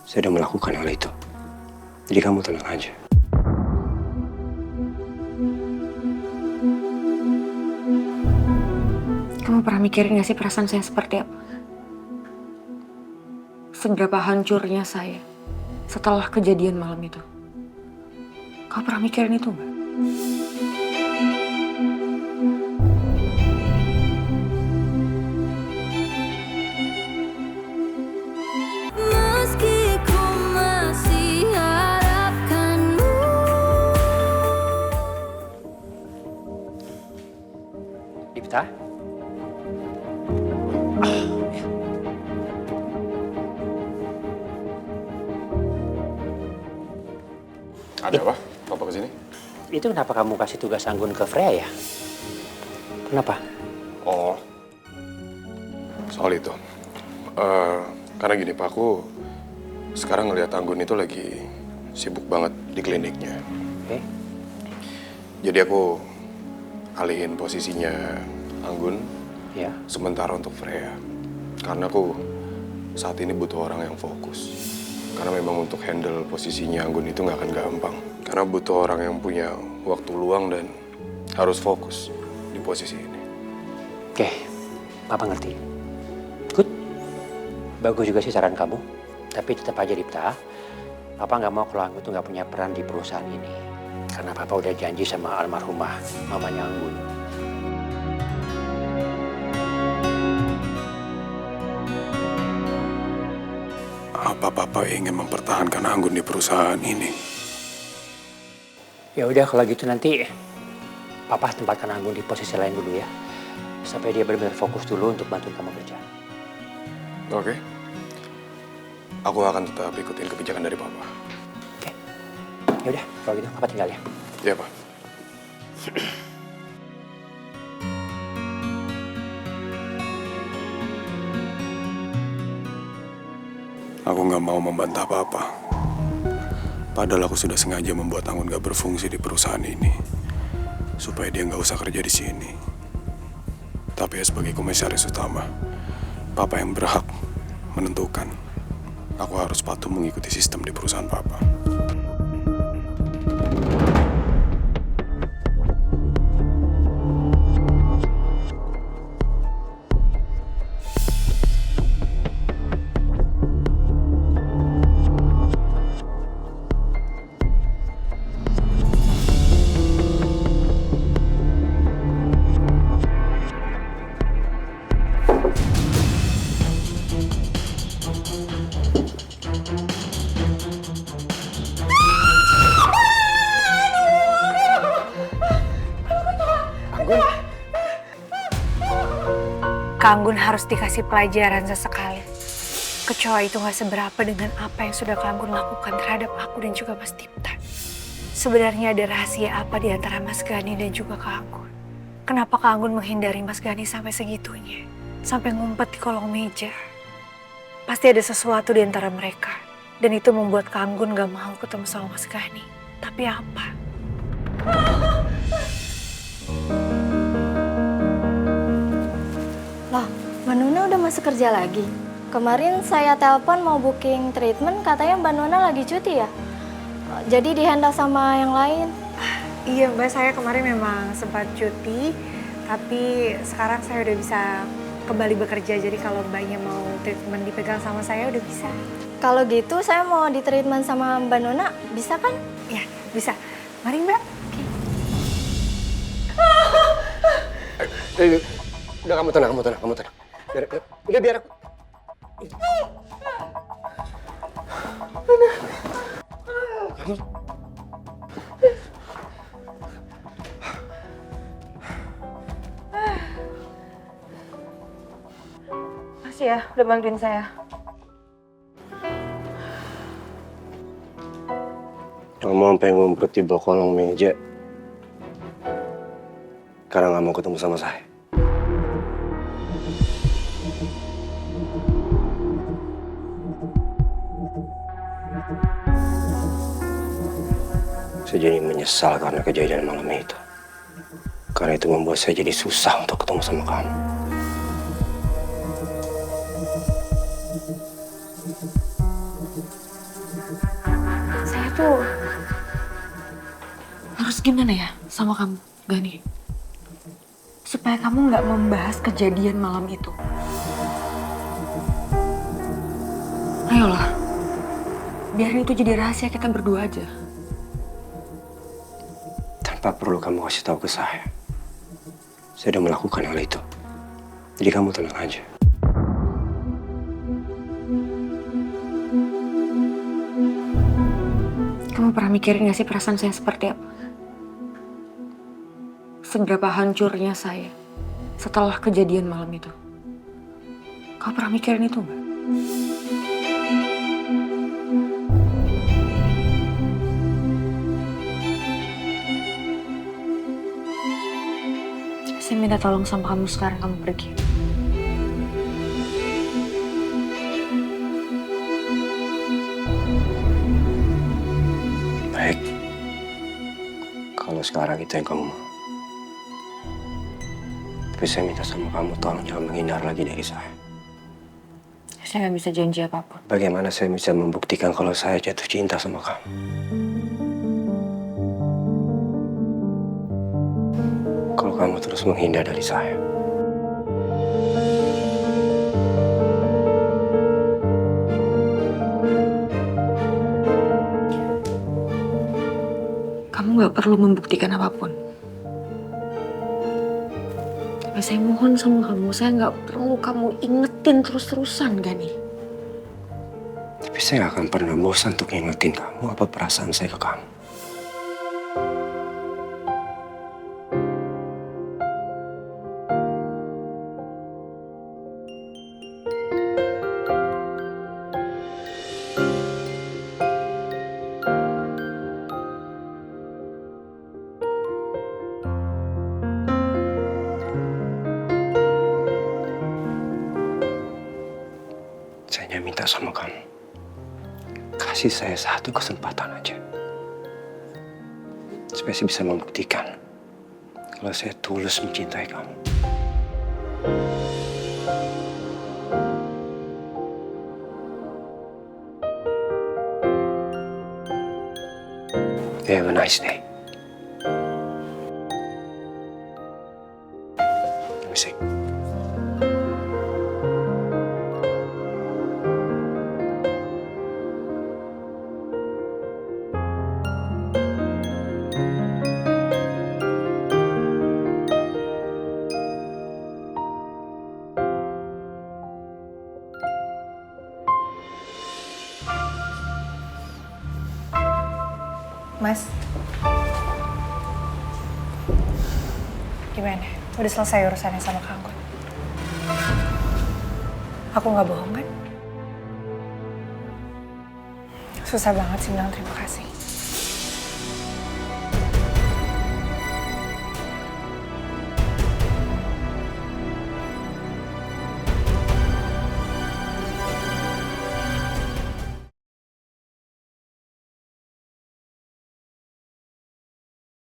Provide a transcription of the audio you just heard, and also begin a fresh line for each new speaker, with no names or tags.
Saya sudah melakukan hal itu. Jadi kamu tenang aja.
Kamu pernah mikirin gak sih perasaan saya seperti apa? Seberapa hancurnya saya setelah kejadian malam itu. Kamu pernah mikirin itu gak?
Dipta?
Ada apa? Papa kesini?
Itu kenapa kamu kasih tugas Anggun ke Freya ya? Kenapa?
Oh, soal itu. Karena gini Pak, aku sekarang ngeliat Anggun itu lagi sibuk banget di kliniknya.
Oke.
Jadi aku alihin posisinya Anggun
Ya.
sementara untuk Freya. Karena aku saat ini butuh orang yang fokus. Karena memang untuk handle posisinya Anggun itu nggak akan gampang. Karena butuh orang yang punya waktu luang dan harus fokus di posisi ini.
Oke, Papa ngerti. Good. Bagus juga sih saran kamu. Tapi tetap aja Dipta, Papa nggak mau kalau Anggun tuh nggak punya peran di perusahaan ini. Karena Papa udah janji sama almarhumah mamanya Anggun.
Apa Papa ingin mempertahankan Anggun di perusahaan ini?
Ya udah kalau gitu nanti Papa tempatkan Anggun di posisi lain dulu ya. Sampai dia benar-benar fokus dulu untuk bantu kamu kerja.
Oke. Aku akan tetap ikutin kebijakan dari Papa.
Oke. Ya udah kalau gitu Papa tinggal ya.
Iya, Pak. Aku nggak mau membantah Papa. Padahal aku sudah sengaja membuat Anggun nggak berfungsi di perusahaan ini. Supaya dia nggak usah kerja di sini. Tapi ya sebagai komisaris utama, Papa yang berhak menentukan. Aku harus patuh mengikuti sistem di perusahaan Papa.
Kak Anggun harus dikasih pelajaran sesekali. Kecoa itu gak seberapa dengan apa yang sudah Kak Anggun lakukan terhadap aku dan juga Mas Dipta. Sebenarnya ada rahasia apa di antara Mas Gani dan juga Kak Anggun? Kenapa Kak Anggun menghindari Mas Gani sampai segitunya? Sampai ngumpet di kolong meja. Pasti ada sesuatu di antara mereka. Dan itu membuat Kak Anggun gak mau ketemu sama Mas Gani. Tapi apa?
Loh, Mbak Nuna udah masuk kerja lagi? Kemarin saya telepon mau booking treatment, katanya Mbak Nuna lagi cuti ya? Jadi dihandle sama yang lain?
Iya Mbak, saya kemarin memang sempat cuti. Tapi sekarang saya udah bisa kembali bekerja. Jadi kalau Mbaknya mau treatment dipegang sama saya udah bisa.
Kalau gitu saya mau di treatment sama Mbak Nuna, bisa kan?
Ya, bisa. Mari Mbak.
Udah kamu tenang. Biar aku.
Makasih ya, udah bantuin saya.
Kamu sampai ngumpet di bawah kolong meja. Karena nggak mau ketemu sama saya. Saya jadi menyesal karena kejadian malam itu. Karena itu membuat saya jadi susah untuk ketemu sama kamu.
Saya tuh harus gimana ya sama kamu, Gani? Supaya kamu nggak membahas kejadian malam itu. Ayolah, biarin itu jadi rahasia kita berdua aja.
Tanpa perlu kamu kasih tahu ke saya. Saya udah melakukan hal itu. Jadi kamu tenang aja.
Kamu pernah mikirin gak sih perasaan saya seperti apa? Seberapa hancurnya saya setelah kejadian malam itu. Kau pernah mikirin itu gak? Saya minta tolong sama kamu sekarang, kamu pergi.
Baik. Kalau sekarang itu yang kamu mau. Tapi saya minta sama kamu tolong jangan menghindar lagi dari saya.
Saya nggak bisa janji apapun.
Bagaimana saya bisa membuktikan kalau saya jatuh cinta sama kamu? Kalau kamu terus menghindar dari saya.
Kamu nggak perlu membuktikan apapun. Tapi saya mohon sama kamu, saya nggak perlu kamu ingetin terus-terusan, Gani.
Tapi saya nggak akan pernah bosan untuk ngingetin kamu apa perasaan saya ke kamu. Saya hanya minta sama kamu, kasih saya satu kesempatan aja. Supaya saya bisa membuktikan kalau saya tulus mencintai kamu. Have a nice day. Let me see.
Mas, gimana? Udah selesai urusannya sama Kangkut? Aku nggak bohong kan? Susah banget sih bilang terima kasih.